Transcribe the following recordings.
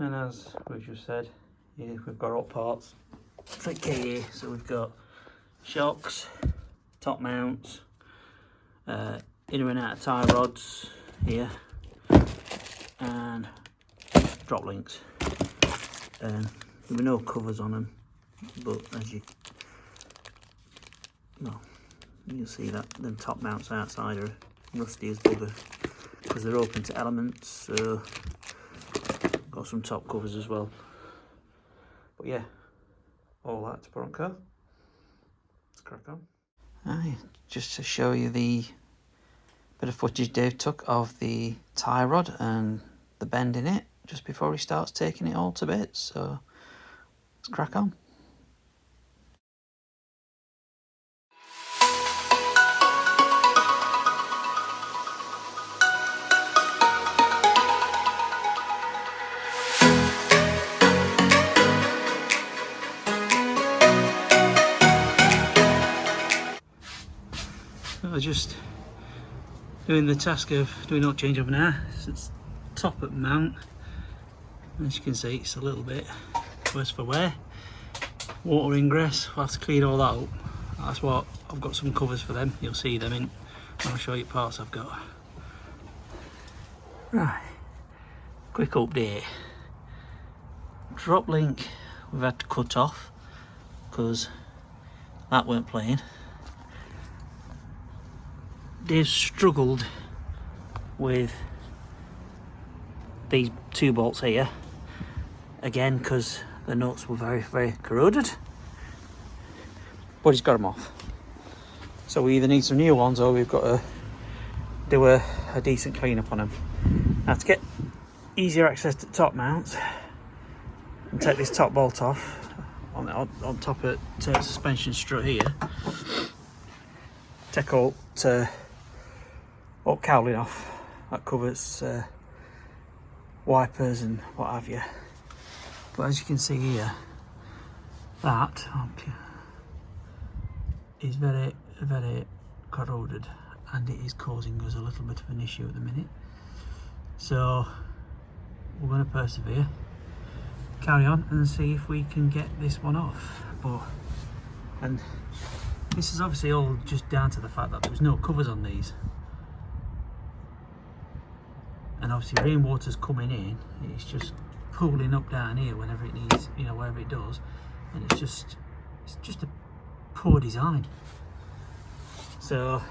And as we've just said, here we've got all parts. Trick here, so we've got shocks, top mounts, inner and outer tie rods here, and drop links. There were no covers on them, but as you can see that them top mounts outside are rusty as bugger because they're open to elements. So got some top covers as well. But yeah, all that to put on car. Let's crack on. Aye, just to show you the bit of footage Dave took of the tie rod and the bend in it just before he starts taking it all to bits. So let's crack on. I was just doing the task of doing oil change over now. So it's top at mount. As you can see, it's a little bit worse for wear. Water ingress, we'll have to clean all that up. That's what I've got some covers for them. You'll see them in when I show you parts I've got. Right, quick update. Drop link we've had to cut off because that weren't playing. Dave struggled with these two bolts here again because the nuts were very corroded, but he's got them off. So we either need some new ones or we've got to do a decent cleanup on them. Now to get easier access to top mounts and take this top bolt off on top of the suspension strut here, take all cowling off. That covers wipers and what have you. But as you can see here, that is very corroded and it is causing us a little bit of an issue at the minute. So we're going to persevere, carry on and see if we can get this one off. And this is obviously all just down to the fact that there was no covers on these. And obviously rainwater's coming in, it's just pooling up down here whenever it needs, wherever it does, and it's just a poor design. So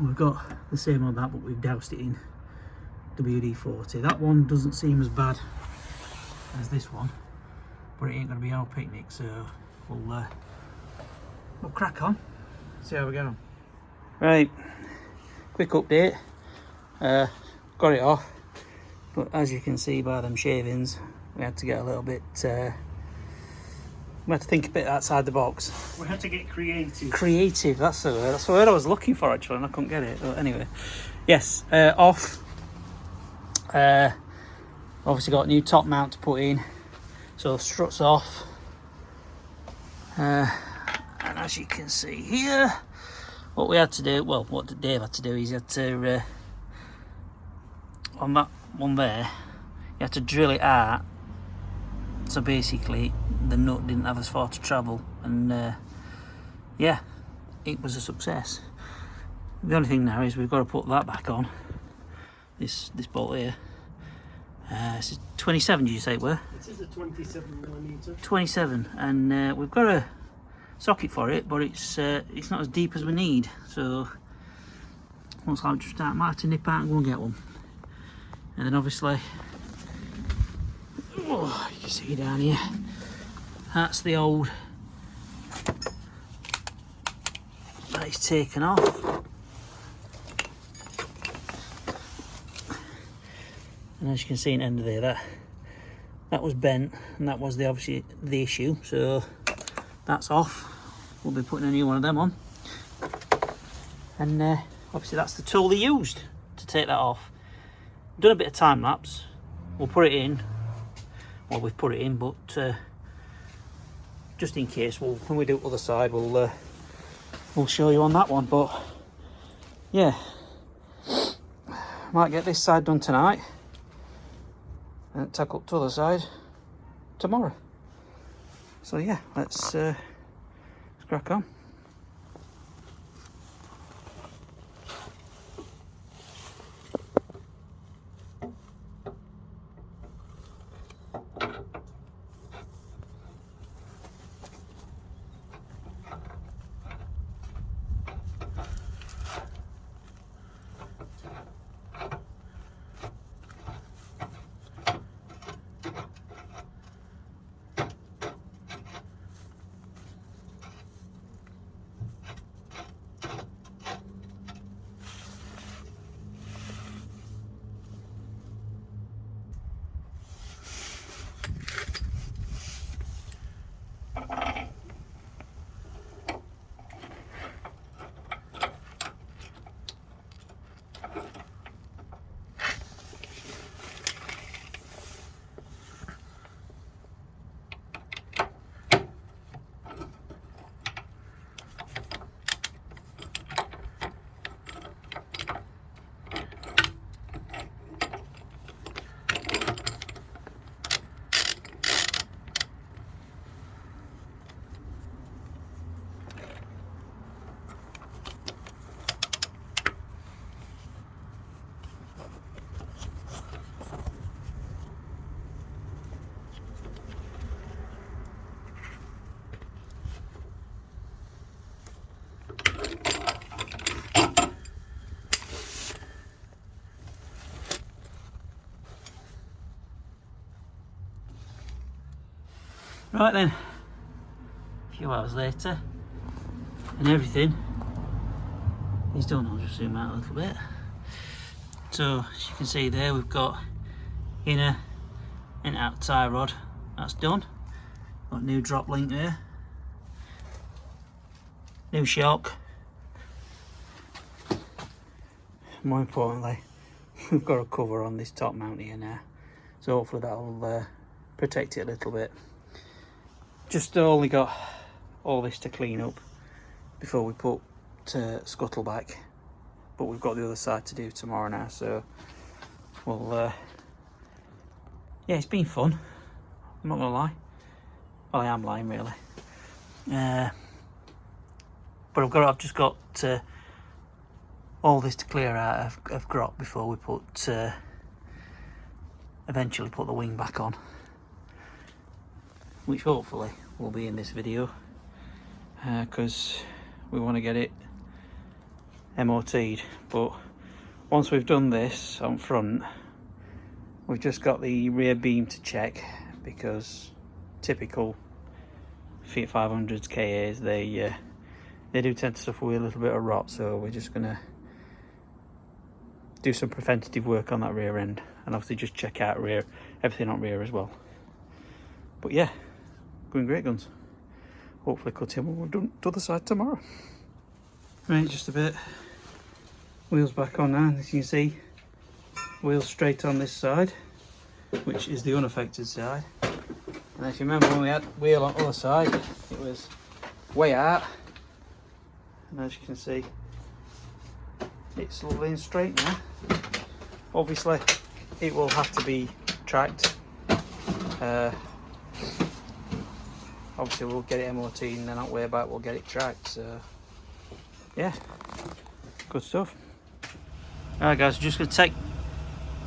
we've got the same on that, but we've doused it in WD-40. That one doesn't seem as bad as this one, but it ain't going to be our picnic, so we'll crack on, see how we get on. Right, quick update. Got it off, but as you can see by them shavings, we had to get a little bit we had to think a bit outside the box. We had to get creative. Creative, that's the word I was looking for actually, and I couldn't get it. But anyway, yes, off. Obviously got a new top mount to put in, so struts off. And as you can see here, what we had to do, well, what Dave had to do is he had to on that one there, you had to drill it out, so basically the nut didn't have as far to travel, and yeah, it was a success. The only thing now is we've got to put that back on, this bolt here. This is 27, did you say it were? It is a 27mm. 27, and we've got a socket for it, but it's not as deep as we need, so once I just start, I might have to nip out and go and get one. And then obviously, oh, you can see down here, that's the old, that is taken off. And as you can see in the end of there, that was bent, and that was obviously the issue, so that's off. We'll be putting a new one of them on. And obviously that's the tool they used to take that off. Done a bit of time lapse. We'll put it in. Well, we've put it in, but just in case, when we do the other side, we'll show you on that one. But yeah, might get this side done tonight, and tackle to the other side tomorrow. So yeah, let's crack on. Right then, a few hours later, and everything is done. I'll just zoom out a little bit. So, as you can see there, we've got inner and outer tie rod. That's done. Got new drop link there. New shock. More importantly, we've got a cover on this top mount here now. So hopefully that'll protect it a little bit. Just only got all this to clean up before we put scuttle back, but we've got the other side to do tomorrow now, so we'll yeah, it's been fun, I'm not gonna lie. Well, I am lying really, but I've just got all this to clear out of grot before we put eventually put the wing back on, which hopefully will be in this video, because we want to get it MOT'd. But once we've done this on front, we've just got the rear beam to check, because typical Fiat 500s KAs, they do tend to suffer with a little bit of rot, so we're just gonna do some preventative work on that rear end, and obviously just check out everything on rear as well. But yeah, going great guns. Hopefully cut in when we've done the other side tomorrow. Right, just a bit. Wheels back on now, as you can see. Wheels straight on this side, which is the unaffected side. And if you remember when we had wheel on the other side, it was way out. And as you can see, it's lovely and straight now. Obviously, it will have to be tracked. Obviously we'll get it MOT and then on the way back we'll get it tracked, so yeah, good stuff. Alright guys, we're just going to take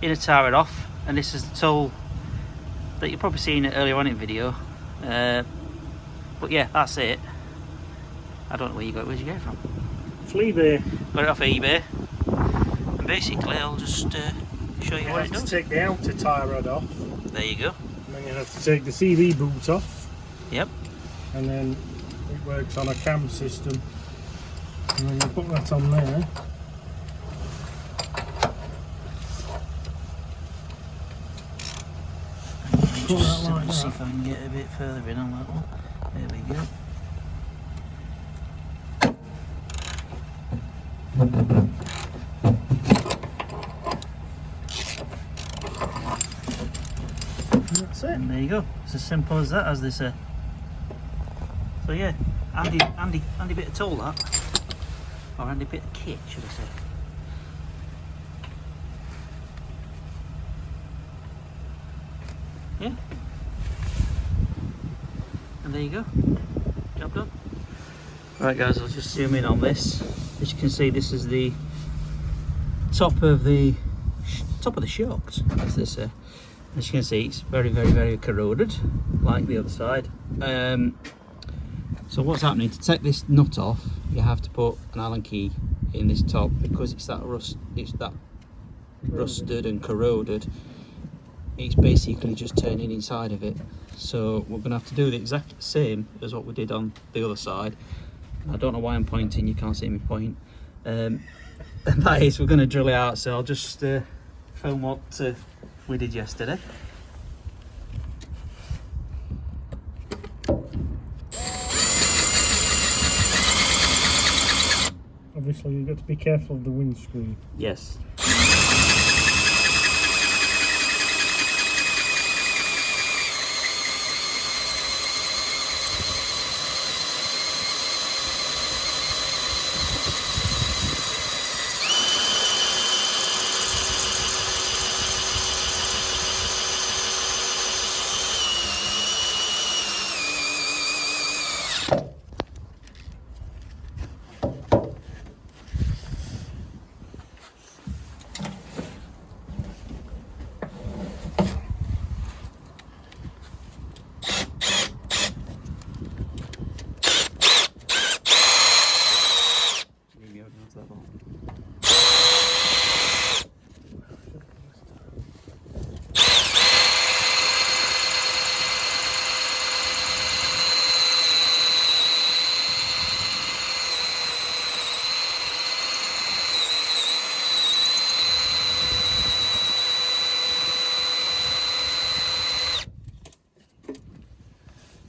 inner tire off, and this is the tool that you've probably seen earlier on in the video, but yeah, that's it. I don't know where you got it. Where'd you get it from? Fleabay. Got it off eBay, and basically I'll just show you what it does. To take the outer tie rod off. There you go. And then you have to take the CV boot off. Yep. And then it works on a cam system. And then you put that on there. Just see if I can get a bit further in on that one. There we go. And that's it. And there you go. It's as simple as that, as they say. So yeah, handy bit of tool that, or handy bit of kit, should I say. yeah. And there you go, job done. Right guys, I'll just zoom in on this. As you can see, this is the top of the shocks, as they say. As you can see, it's very corroded, like the other side. So what's happening, to take this nut off, you have to put an Allen key in this top, because it's that rusted and corroded. It's basically just turning inside of it. So we're going to have to do the exact same as what we did on the other side. I don't know why I'm pointing, you can't see me point. And that is, we're going to drill it out, so I'll just film what we did yesterday. Obviously you've got to be careful of the windscreen. Yes.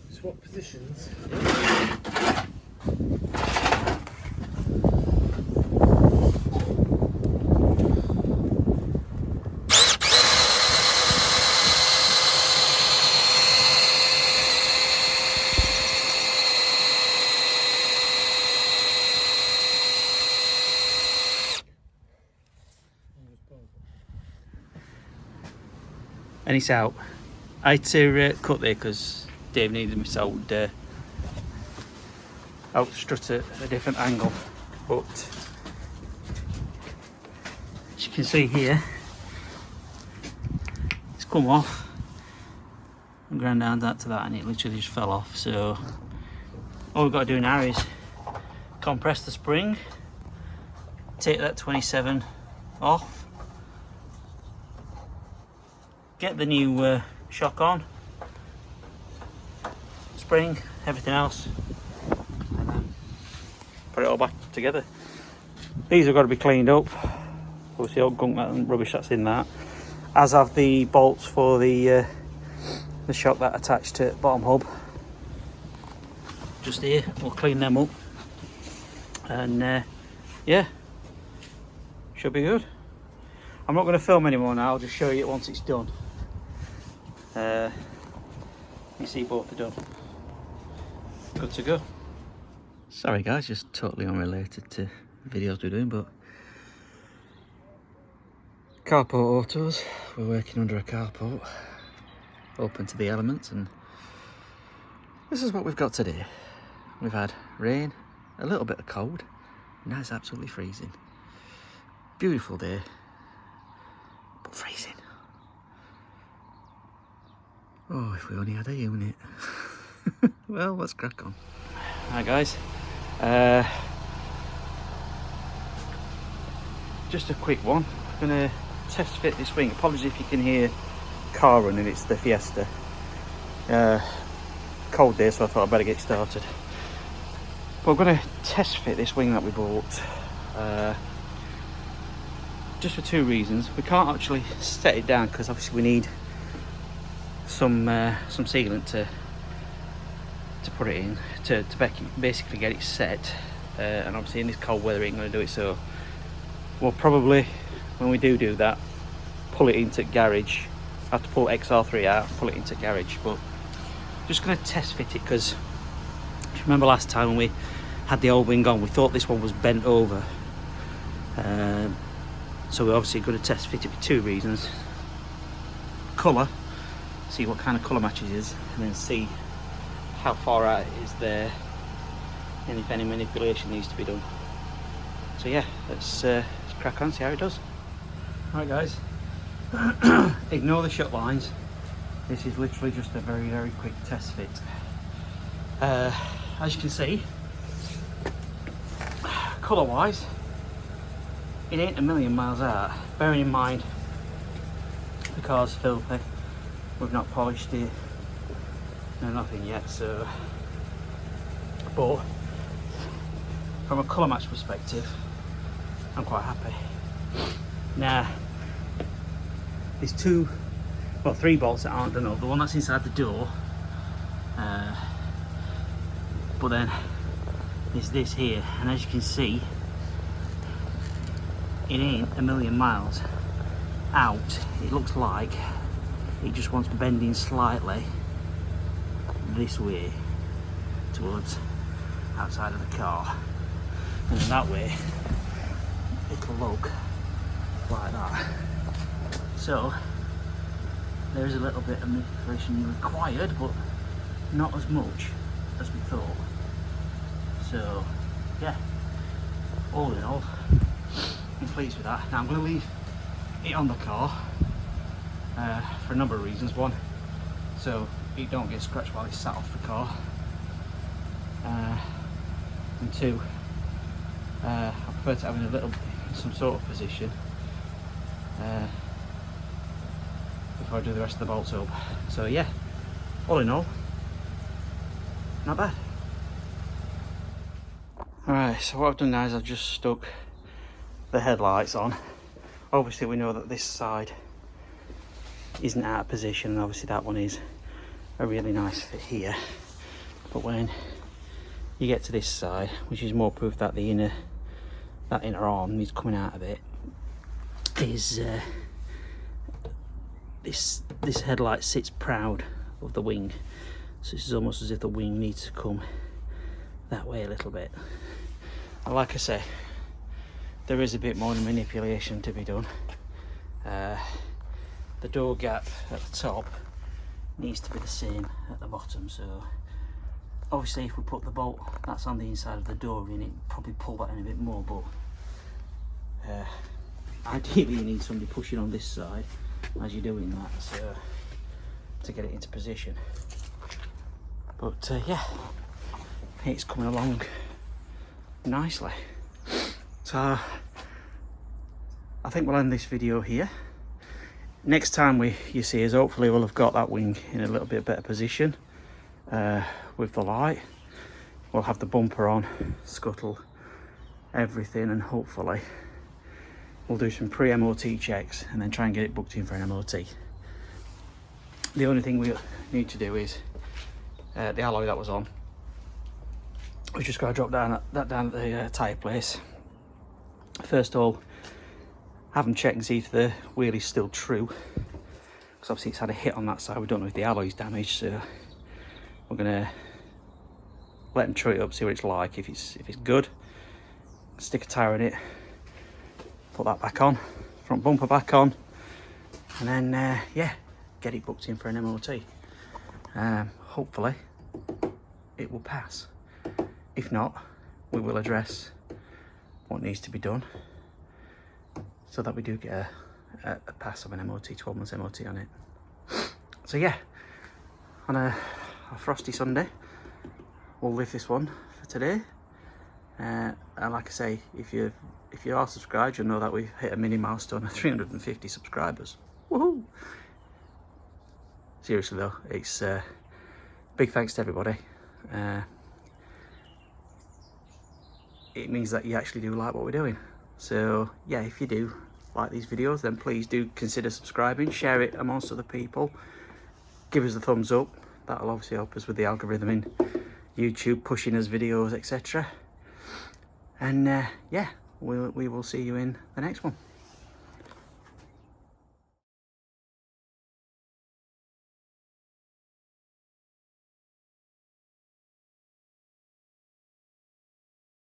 Swap positions. And it's out. I had to cut there because Dave needed me to outstrut at a different angle, but as you can see here, it's come off and ground down that to that, and it literally just fell off. So all we've got to do now is compress the spring, take that 27 off, get the new shock on, spring, everything else, and then put it all back together. These have got to be cleaned up, obviously all gunk and rubbish that's in that, as have the bolts for the shock that attached to the bottom hub. Just here, we'll clean them up, and yeah, should be good. I'm not going to film anymore now, I'll just show you it once it's done. You see both are done. Good to go. Sorry guys, just totally unrelated to the videos we're doing, but carport autos, we're working under a carport, open to the elements, and this is what we've got today. We've had rain, a little bit of cold, now it's absolutely freezing. Beautiful day, but freezing. Oh, if we only had a unit. Well, let's crack on. Hi guys. Just a quick one. I'm going to test fit this wing. Apologies if you can hear car running, it's the Fiesta. Cold day, so I thought I'd better get started. But we're going to test fit this wing that we bought. Just for two reasons. We can't actually set it down because obviously we need some sealant to put it in to basically get it set, and obviously in this cold weather it ain't going to do it, so we'll probably, when we do that, pull it into garage. I have to pull XR3 out, pull it into garage, but just going to test fit it because if you remember last time when we had the old wing on, we thought this one was bent over, so we're obviously going to test fit it for two reasons: colour, see what kind of colour matches is, and then see how far out it is there, and if any manipulation needs to be done. So yeah, let's crack on, see how it does. Alright guys, ignore the shut lines. This is literally just a very, very quick test fit. As you can see, colour wise, it ain't a million miles out. Bearing in mind the car's filthy, we've not polished it, no nothing yet, so, but from a colour match perspective, I'm quite happy. Now, there's three bolts that aren't done up. The one that's inside the door, but then there's this here, and as you can see, it ain't a million miles out. It looks like it just wants bending slightly this way towards outside of the car, and then that way it'll look like that. So there is a little bit of manipulation required, but not as much as we thought. So yeah, all in all, I'm pleased with that. Now I'm going to leave it on the car for a number of reasons. One, so it don't get scratched while it's sat off the car, and two, I prefer to have it in a little, some sort of position before I do the rest of the bolts up. So yeah, all in all, not bad. Alright, so what I've done now is I've just stuck the headlights on. Obviously we know that this side isn't out of position, and obviously that one is a really nice fit here. But when you get to this side, which is more proof that the inner arm is coming out of it, is this headlight sits proud of the wing. So this is almost as if the wing needs to come that way a little bit. And like I say, there is a bit more manipulation to be done. The door gap at the top needs to be the same at the bottom, so obviously if we put the bolt that's on the inside of the door in, it probably pull that in a bit more, but ideally you need somebody pushing on this side as you're doing that, so to get it into position. But yeah, it's coming along nicely. So I think we'll end this video here. Next time you see us, hopefully we'll have got that wing in a little bit better position with the light. We'll have the bumper on, scuttle, everything, and hopefully we'll do some pre-MOT checks and then try and get it booked in for an MOT. The only thing we need to do is the alloy that was on. We've just got to drop that down at the tyre place. First of all, have them check and see if the wheel is still true, because obviously it's had a hit on that side. We don't know if the alloy is damaged, so we're gonna let them true it up, see what it's like. If it's good, stick a tyre in it, put that back on, front bumper back on, and then yeah, get it booked in for an MOT. Hopefully it will pass. If not, we will address what needs to be done so that we do get a pass of an MOT, 12 months MOT on it. So yeah, on a frosty Sunday, we'll leave this one for today. And like I say, if you are subscribed, you'll know that we've hit a mini milestone of 350 subscribers. Woohoo! Seriously though, it's big thanks to everybody. It means that you actually do like what we're doing. So yeah, if you do like these videos, then please do consider subscribing, share it amongst other people, give us a thumbs up. That'll obviously help us with the algorithm in YouTube, pushing us videos, etc. And yeah, we will see you in the next one.